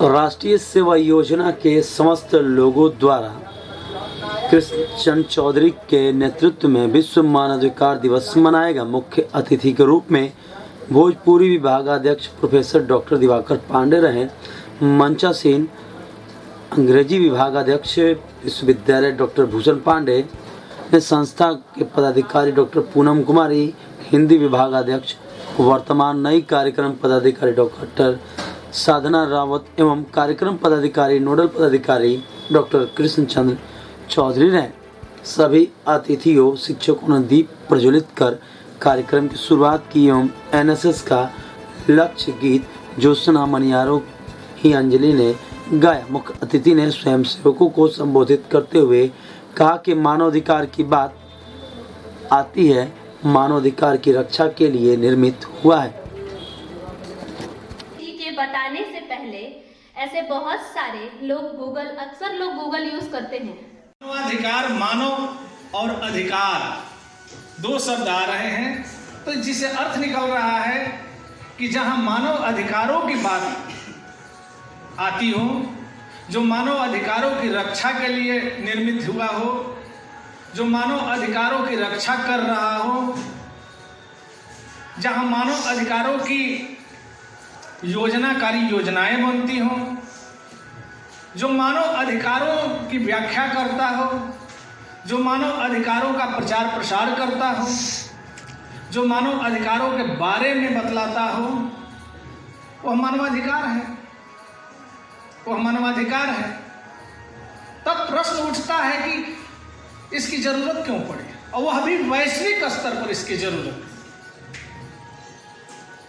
राष्ट्रीय सेवा योजना के समस्त लोगों द्वारा कृष्ण चंद्र चौधरी के नेतृत्व में विश्व मानवाधिकार दिवस मनाएगा। मुख्य अतिथि के रूप में भोजपुरी विभागाध्यक्ष प्रोफेसर डॉक्टर दिवाकर पांडे रहे। मंचासीन अंग्रेजी विभागाध्यक्ष विश्वविद्यालय डॉक्टर भूषण पांडे ने संस्था के पदाधिकारी डॉक्टर पूनम कुमारी, हिंदी विभागाध्यक्ष वर्तमान नई कार्यक्रम पदाधिकारी डॉक्टर साधना रावत एवं कार्यक्रम पदाधिकारी नोडल पदाधिकारी डॉक्टर कृष्ण चंद्र चौधरी ने सभी अतिथियों शिक्षकों ने दीप प्रज्वलित कर कार्यक्रम की शुरुआत की एवं एनएसएस का लक्ष्य गीत ज्योत्सना मनियारों ही अंजलि ने गाया। मुख्य अतिथि ने स्वयंसेवकों को संबोधित करते हुए कहा कि मानवाधिकार की बात आती है, मानवाधिकार की रक्षा के लिए निर्मित हुआ है। के बताने से पहले ऐसे बहुत सारे लोग अक्सर गूगल यूज करते हैं। मानवाधिकार, मानव और अधिकार दो शब्द आ रहे हैं, तो जिसे अर्थ निकल रहा है कि जहां मानव अधिकारों की बात आती हो, जो मानव अधिकारों की रक्षा के लिए निर्मित हुआ हो, जो मानव अधिकारों की रक्षा कर रहा हो, जहां मानव अधिकारों की योजनाकारी योजनाएं बनती हों, जो मानव अधिकारों की व्याख्या करता हो, जो मानव अधिकारों का प्रचार प्रसार करता हो, जो मानव अधिकारों के बारे में बतलाता हो, वह मानवाधिकार है, वह मानवाधिकार है। तब प्रश्न उठता है कि इसकी जरूरत क्यों पड़े, और वह भी वैश्विक स्तर पर इसकी जरूरत है,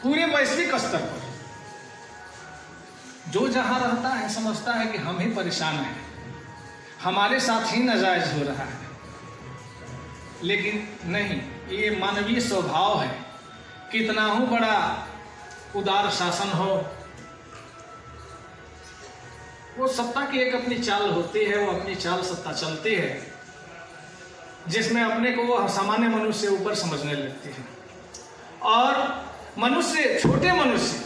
पूरे वैश्विक स्तर पर। जो जहां रहता है समझता है कि हम ही परेशान हैं, हमारे साथ ही नाजायज हो रहा है, लेकिन नहीं, ये मानवीय स्वभाव है। कितना ही बड़ा उदार शासन हो, वो सत्ता की एक अपनी चाल होती है, वो अपनी चाल सत्ता चलती है, जिसमें अपने को वो सामान्य मनुष्य से ऊपर समझने लगती है, और मनुष्य, छोटे मनुष्य,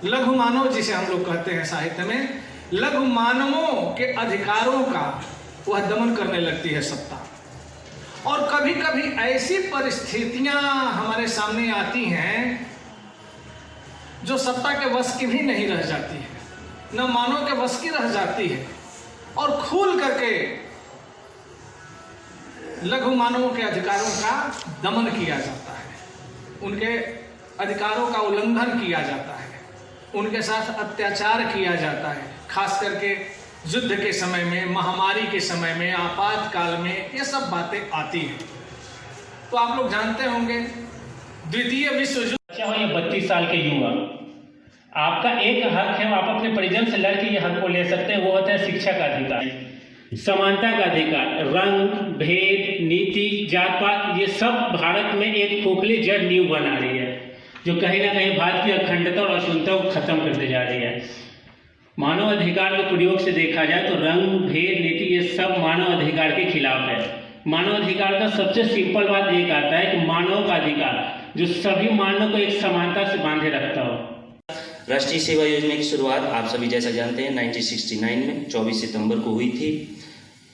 लघु मानव जिसे हम लोग कहते हैं साहित्य में, लघु मानवों के अधिकारों का वह दमन करने लगती है सत्ता। और कभी कभी ऐसी परिस्थितियां हमारे सामने आती हैं जो सत्ता के वश की भी नहीं रह जाती है, न मानव के वश की रह जाती है, और खुल करके लघु मानवों के अधिकारों का दमन किया जाता है, उनके अधिकारों का उल्लंघन किया जाता है, उनके साथ अत्याचार किया जाता है। खास करके युद्ध के समय में, महामारी के समय में, आपातकाल में ये सब बातें आती हैं। तो आप लोग जानते होंगे द्वितीय विश्व युद्ध, अच्छा हो या 32 साल के युवा, आपका एक हक है, आप अपने परिजन से लड़के ये हक को ले सकते हैं, वो होता है शिक्षा का अधिकार, समानता का अधिकार। रंग भेद, नीति, जात पात, ये सब भारत में एक खोखली जड़ नींव बना रही है, जो कहीं ना कहीं भारत की अखंडता और अशुद्धता को खत्म करते जा रही है। मानव अधिकार के प्रयोग से देखा जाए तो रंग भेद नीति ये सब मानव अधिकार के खिलाफ है। मानव अधिकार का सबसे सिंपल बात एक आता है कि मानव का अधिकार जो सभी मानव को एक समानता से बांधे रखता हो। राष्ट्रीय सेवा योजना की शुरुआत आप सभी जैसा जानते हैं 1969 में 24 सितंबर को हुई थी,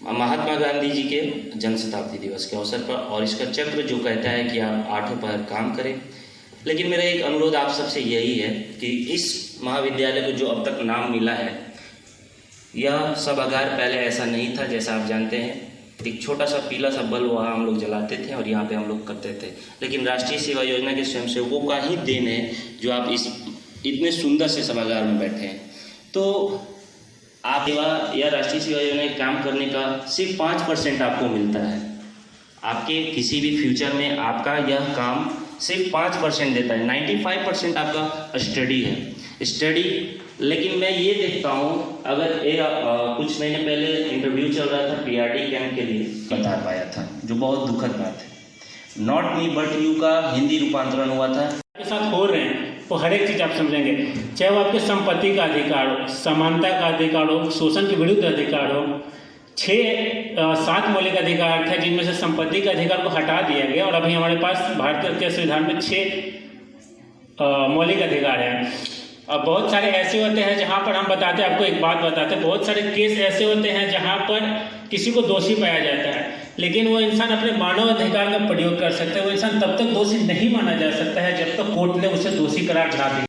महात्मा गांधी जी के जन्म शताब्दी दिवस के अवसर पर। और इसका चक्र जो कहता है कि आप 8 पहर काम करें। लेकिन मेरा एक अनुरोध आप सबसे यही है कि इस महाविद्यालय को जो अब तक नाम मिला है, यह सभागार पहले ऐसा नहीं था। जैसा आप जानते हैं, एक छोटा सा पीला सा बल्ब वहाँ हम लोग जलाते थे और यहाँ पे हम लोग करते थे। लेकिन राष्ट्रीय सेवा योजना के स्वयंसेवकों का ही देन है जो आप इस इतने सुंदर से सभागार में बैठे हैं। तो आप या राष्ट्रीय सेवा योजना में काम करने का सिर्फ 5% आपको मिलता है। आपके किसी भी फ्यूचर में आपका यह काम सिर्फ 5% देता है, 95% आपका स्टडी है, स्टडी। लेकिन मैं ये देखता हूँ, अगर कुछ महीने पहले इंटरव्यू चल रहा था पीआरडी कैंप के लिए, बता पाया था, जो बहुत दुखद बात है। नॉट मी बट यू का हिंदी रूपांतरण हुआ था। के साथ हो रहे हैं तो हर एक चीज़ आप समझेंगे, चाहे वो आपके संपत्ति का अधिकार हो, समानता का अधिकार हो, शोषण के विरुद्ध अधिकार हो। 7 मौलिक अधिकार थे, जिनमें से संपत्ति के अधिकार को हटा दिया गया और अभी हमारे पास भारतीय के संविधान में 6 मौलिक अधिकार हैं। और बहुत सारे ऐसे होते हैं जहाँ पर हम बताते हैं, आपको एक बात बताते हैं, बहुत सारे केस ऐसे होते हैं जहाँ पर किसी को दोषी पाया जाता है, लेकिन वो इंसान अपने मानव अधिकार का प्रयोग कर सकता है। वो इंसान तब तक दोषी नहीं माना जा सकता है जब तक कोर्ट ने उसे दोषी करार ना दे।